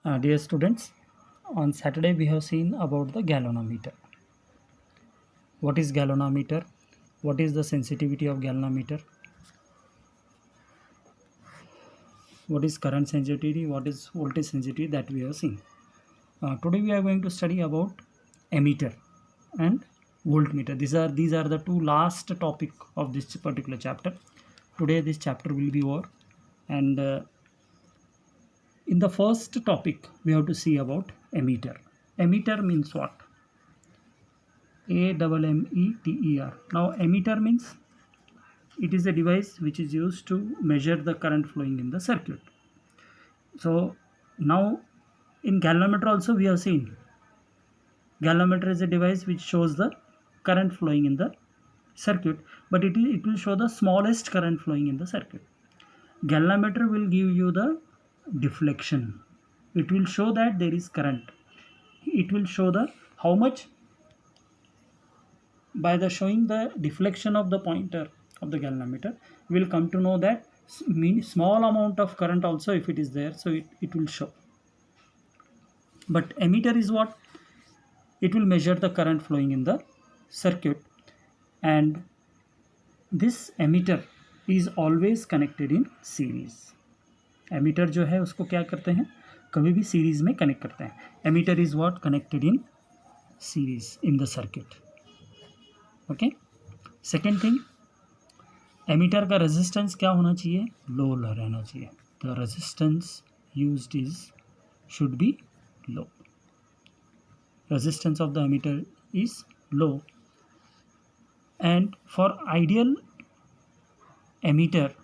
Dear students, on Saturday we have seen about the galvanometer. What is galvanometer? What is the sensitivity of galvanometer? What is current sensitivity? What is voltage sensitivity that we have seen? Today we are going to study about ammeter and voltmeter. These are the two last topic of this particular chapter. Today this chapter will be over, and in the first topic we have to see about ammeter. Ammeter means what? AMMETER. Now ammeter means it is a device which is used to measure the current flowing in the circuit. So now in galvanometer also we have seen galvanometer is a device which shows the current flowing in the circuit, but it will show the smallest current flowing in the circuit. Galvanometer will give you the deflection. It will show that there is current. It will show the how much. By the showing the deflection of the pointer of the galvanometer, we will come to know that small amount of current also if it is there, so it will show. But ammeter is what? It will measure the current flowing in the circuit, and this ammeter is always connected in series. Ammeter जो है उसको क्या करते हैं, कभी भी series में connect करते हैं. Ammeter is what? Connected in series in the circuit. Okay. Second thing, ammeter का रेजिस्टेंस क्या होना चाहिए? लो रहना चाहिए. The resistance used is should be low. Resistance of the ammeter is low, and for ideal ammeter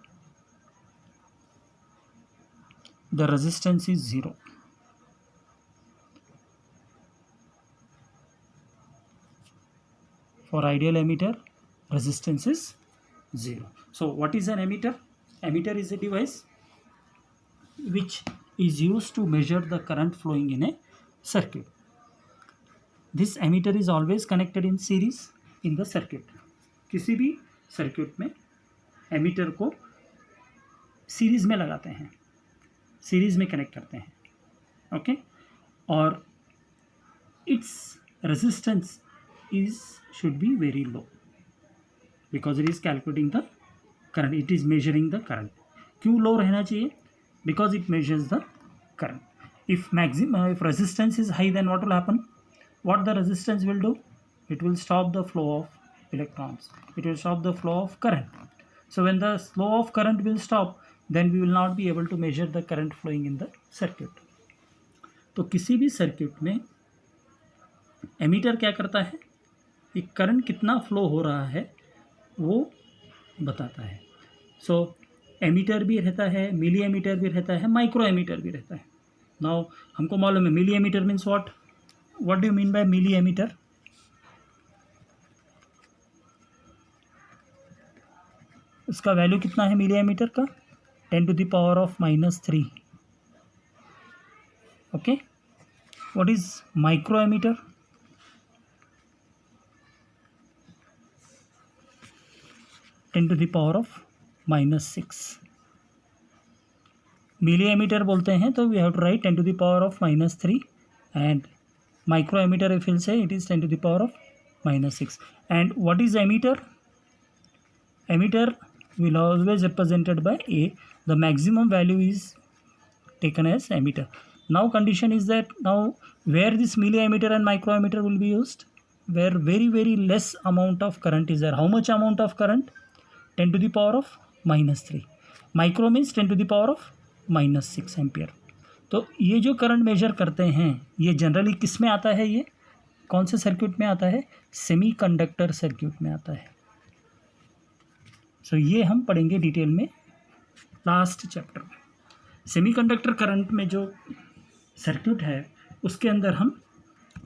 the resistance is 0. For ideal emitter, resistance is 0. So what is an emitter? Emitter is a device which is used to measure the current flowing in a circuit. This emitter is always connected in series in the circuit. किसी भी circuit में ammeter को series में लगाते हैं, series में connect करते हैं. ओके. और its resistance should be very low because it is calculating the current, it is measuring the current. क्यों low रहना चाहिए? Because it measures the current. If resistance is high, then what will happen? What the resistance will do? It will stop the flow of electrons. It will stop the flow of current. So when the flow of current will stop, then we will not be able to measure the current flowing in the circuit. तो किसी भी circuit में ammeter क्या करता है? एक current कितना flow हो रहा है वो बताता है. सो एमीटर भी रहता है, मिली एमीटर भी रहता है, माइक्रो एमीटर भी रहता है. नाउ हमको मालूम है milli ammeter means what do you mean by milli ammeter? उसका वैल्यू कितना है मिली एमीटर का? 10⁻³ okay. What is micro ammeter? 10⁻⁻6. Milli ammeter बोलते हैं तो we have to write 10⁻³ and micro ammeter if will say it is 10⁻⁻6. And what is ammeter? Ammeter will always represented by A. The maximum value is taken as emitter. Now condition is that now where this milliammeter and microammeter will be used, where very less amount of current is there. How much amount of current? 10⁻⁻3. Micro means 10⁻⁻6 ampere. तो ये जो current measure करते हैं ये generally किस में आता है? ये कौन से सर्किट में आता है? सेमीकंडक्टर सर्किट में आता है. सो ये हम पढ़ेंगे डिटेल में लास्ट चैप्टर में. सेमीकंडक्टर करंट में जो सर्किट है उसके अंदर हम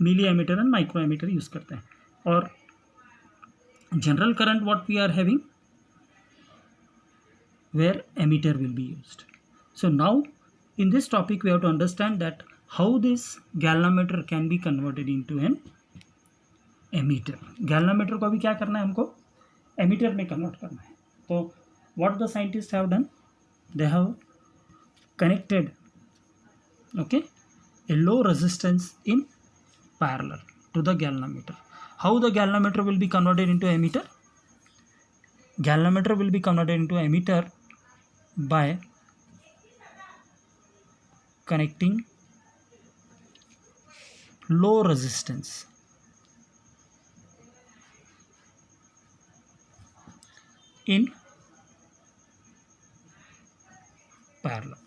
milli ammeter and micro ammeter use करते हैं. और general current what we are having, where emitter will be used. So now in this topic we have to understand that how this galvanometer can be converted into an emitter. galvanometer को अभी क्या करना है? हमको emitter में convert करना है. तो what the scientists have done, they have connected, okay, a low resistance in parallel to the galvanometer. How the galvanometer will be converted into ammeter? Galvanometer will be converted into ammeter by connecting low resistance in parallel.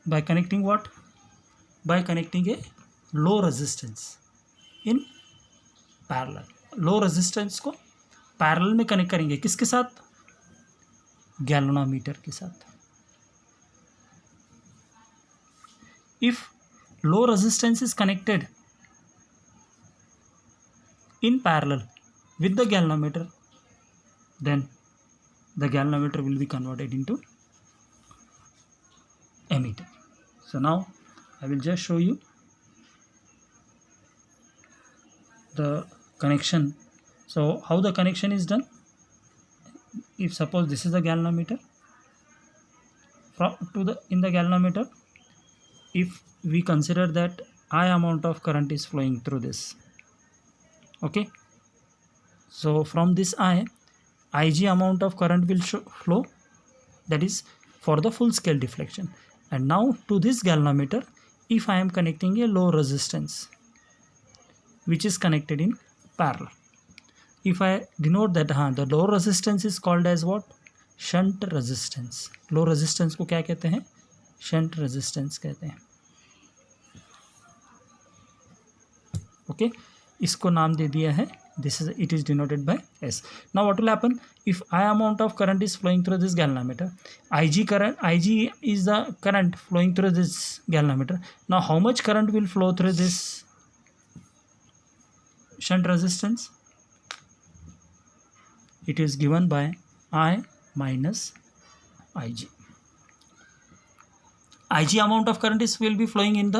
By connecting what? By connecting a low resistance in parallel. Low resistance को parallel में connect करेंगे, किसके साथ? Galvanometer के साथ. If low resistance is connected in parallel with the galvanometer, then the galvanometer will be converted into ammeter. So now I will just show you the connection. So how the connection is done? If suppose this is the galvanometer, in the galvanometer, if we consider that I amount of current is flowing through this, okay, so from this Ig amount of current will flow, that is for the full scale deflection. And now to this galvanometer, if I am connecting a low resistance which is connected in parallel, if I denote that the low resistance is called as what? Shunt resistance. Low resistance को क्या कहते हैं? Shunt resistance कहते हैं. Okay, इसको नाम दे दिया है. It is denoted by S. Now what will happen if I amount of current is flowing through this galvanometer? Ig is the current flowing through this galvanometer. Now how much current will flow through this shunt resistance? It is given by I minus Ig. Ig amount of current will be flowing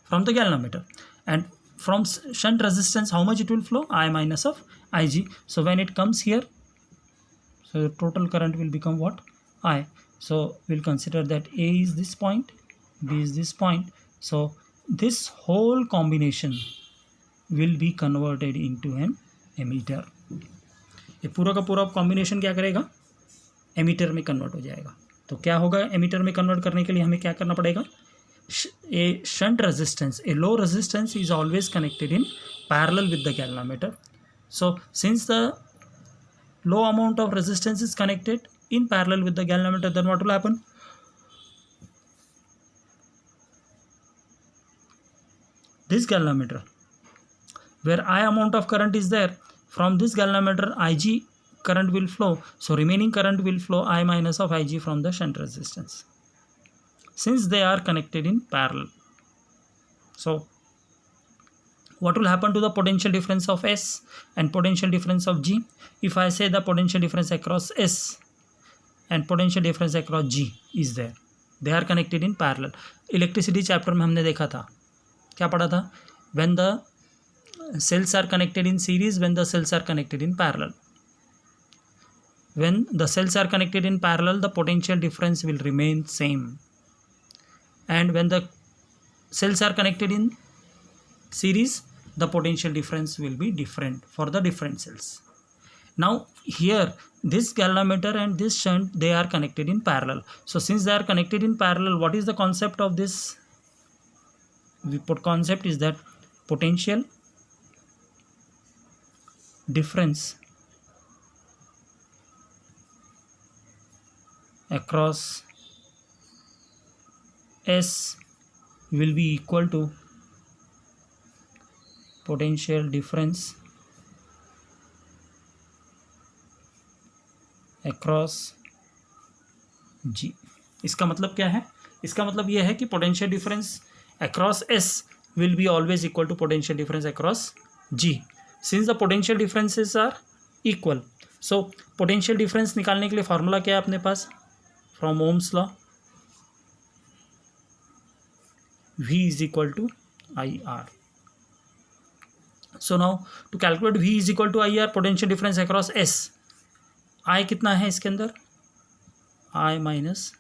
from the galvanometer, and from shunt resistance how much it will flow? I minus of Ig. So when it comes here, so the total current will become what? I. So we'll consider that A is this point, B is this point. So this whole combination will be converted into an ammeter. ये पूरा का पूरा combination क्या करेगा? Ammeter में convert हो जाएगा. तो क्या होगा? एमीटर में कन्वर्ट करने के लिए हमें क्या करना पड़ेगा? A shunt resistance, a low resistance is always connected in parallel with the galvanometer. So since the low amount of resistance is connected in parallel with the galvanometer, then what will happen? This galvanometer, where I amount of current is there, from this galvanometer Ig current will flow. So remaining current will flow I minus of Ig from the shunt resistance, since they are connected in parallel. So what will happen to the potential difference of S and potential difference of G? If I say the potential difference across S and potential difference across G is there, they are connected in parallel. Electricity chapter में हमने देखा था, क्या पढ़ा था? When the cells are connected in series, when the cells are connected in parallel. When the cells are connected in parallel, the potential difference will remain same. And when the cells are connected in series, the potential difference will be different for the different cells. Now here this galvanometer and this shunt, they are connected in parallel. So since they are connected in parallel, what is the concept of this? The concept is that potential difference across S will be equal to potential difference across G. इसका मतलब क्या है? इसका मतलब यह है कि potential difference across S will be always equal to potential difference across G. Since the potential differences are equal, so potential difference निकालने के लिए फार्मूला क्या है अपने पास? From Ohm's law, V is equal to IR. So now to calculate V is equal to IR, potential difference across S, I कितना है इसके अंदर? I minus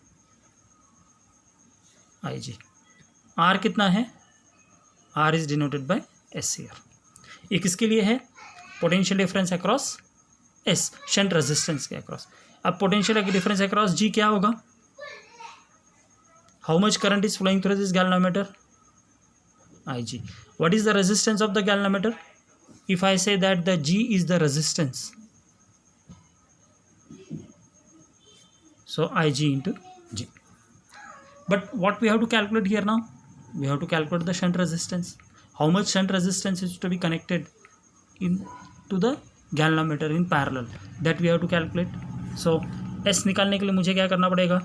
IG। R कितना है, R is denoted by SCR। ये किसके लिए है, potential difference across S, shunt resistance के अक्रॉस। अब पोटेंशियल डिफरेंस अक्रॉस G क्या होगा, how much current is flowing through this galvanometer, IG। What is the resistance of the galvanometer, if I say that the G is the resistance, so IG into G। But what we have to calculate here now, we have to calculate the shunt resistance, how much shunt resistance is to be connected in to the galvanometer in parallel, that we have to calculate। so S निकालने के लिए मुझे क्या करना पड़ेगा,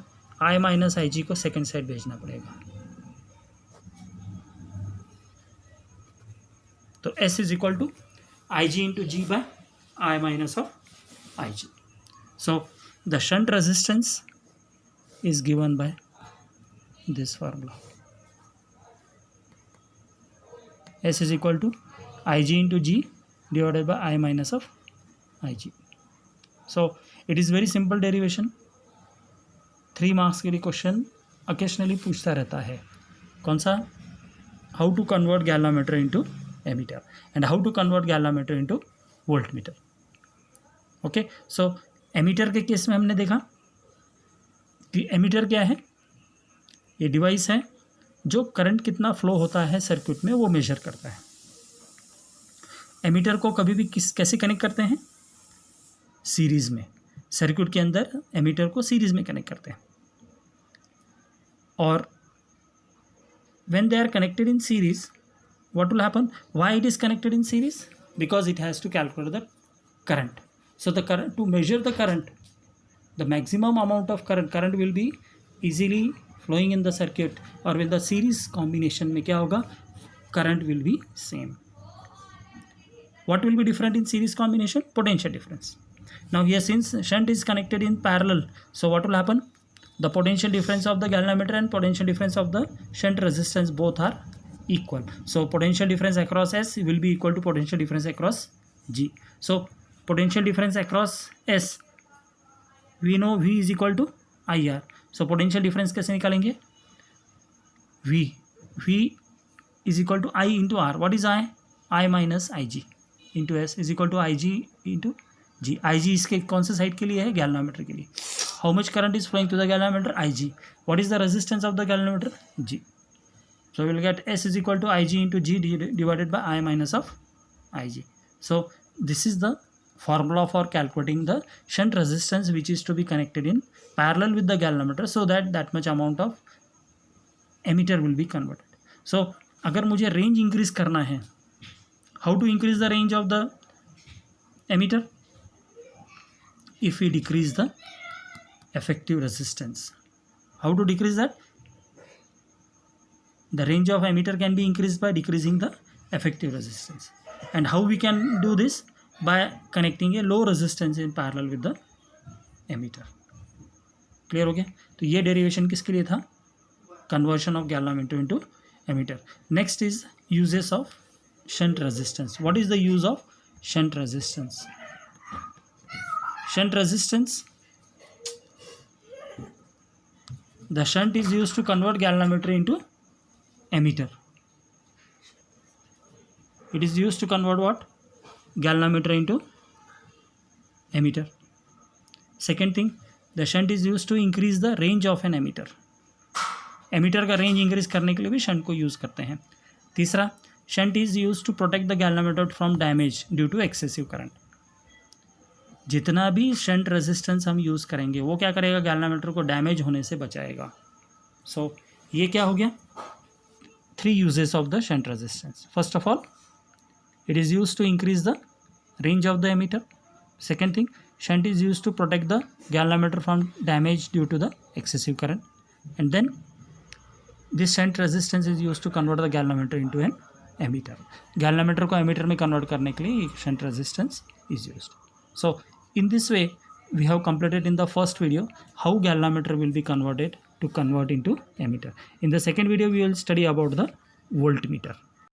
I minus IG को second side भेजना पड़ेगा। तो S is equal to IG into G by I minus of IG। So the shunt resistance is given by this formula, S is equal to IG into G divided by I minus of IG। So it is very simple derivation, 3 marks के लिए question occasionally पूछता रहता है। कौन सा, how to convert galvanometer into ammeter and how to convert galvanometer into voltmeter. Okay, so ammeter के case में हमने देखा कि एमीटर क्या है, ये डिवाइस है जो करंट कितना फ्लो होता है सर्किट में वो मेजर करता है। एमीटर को कभी भी कैसे कनेक्ट करते हैं, सीरीज में, सर्किट के अंदर एमीटर को सीरीज में कनेक्ट करते हैं। और when they are connected in series, what will happen, why it is connected in series, because it has to calculate the current। so the current, to measure the current, the maximum amount of current will be easily flowing in the circuit, or with the series combination में क्या होगा, current will be same। what will be different in series combination, potential difference। now here since shunt is connected in parallel, so what will happen, the potential difference of the galvanometer and potential difference of the shunt resistance both are equal, so potential difference across S will be equal to potential difference across G। so potential difference across S, we know V is equal to IR। so potential difference कैसे निकालेंगे, V is equal to I into R। what is I minus IG into S is equal to IG into G। IG इसके कौन से side के लिए है, galvanometer के लिए। how much current is flowing to the galvanometer, IG। what is the resistance of the galvanometer, G। so we will get S is equal to IG into G divided by I minus of IG। so this is the formula for calculating the shunt resistance which is to be connected in parallel with the galvanometer, so that much amount of emitter will be converted। so अगर मुझे range increase करना है, how to increase the range of the emitter, if we decrease the effective resistance। how to decrease that, the range of emitter can be increased by decreasing the effective resistance। and how we can do this, by connecting a low resistance in parallel with the emitter। Clear हो गया। तो ये derivation किसके लिए था, conversion of galvanometer into ammeter. Next is uses of shunt resistance. What is the use of shunt resistance, shunt resistance, the shunt is used to convert galvanometer into emitter। it is used to convert what, galvanometer into emitter। second thing, the shunt is used to increase the range of an emitter। emitter का range increase करने के लिए भी shunt को use करते हैं। तीसरा, shunt is use to protect the galvanometer from damage due to excessive current. जितना भी शंट रेजिस्टेंस हम यूज़ करेंगे वो क्या करेगा, गैल्वेनोमीटर को डैमेज होने से बचाएगा। सो ये क्या हो गया, 3 uses of the shunt resistance। first of all, it is used to increase the range of the emitter। second thing, shunt is used to protect the galvanometer from damage due to the excessive current। and then this shunt resistance is used to convert the galvanometer into an emitter। galvanometer को emitter में convert करने के लिए shunt resistance is used। so in this way we have completed in the first video how galvanometer will be converted to convert into emitter। in the second video we will study about the voltmeter।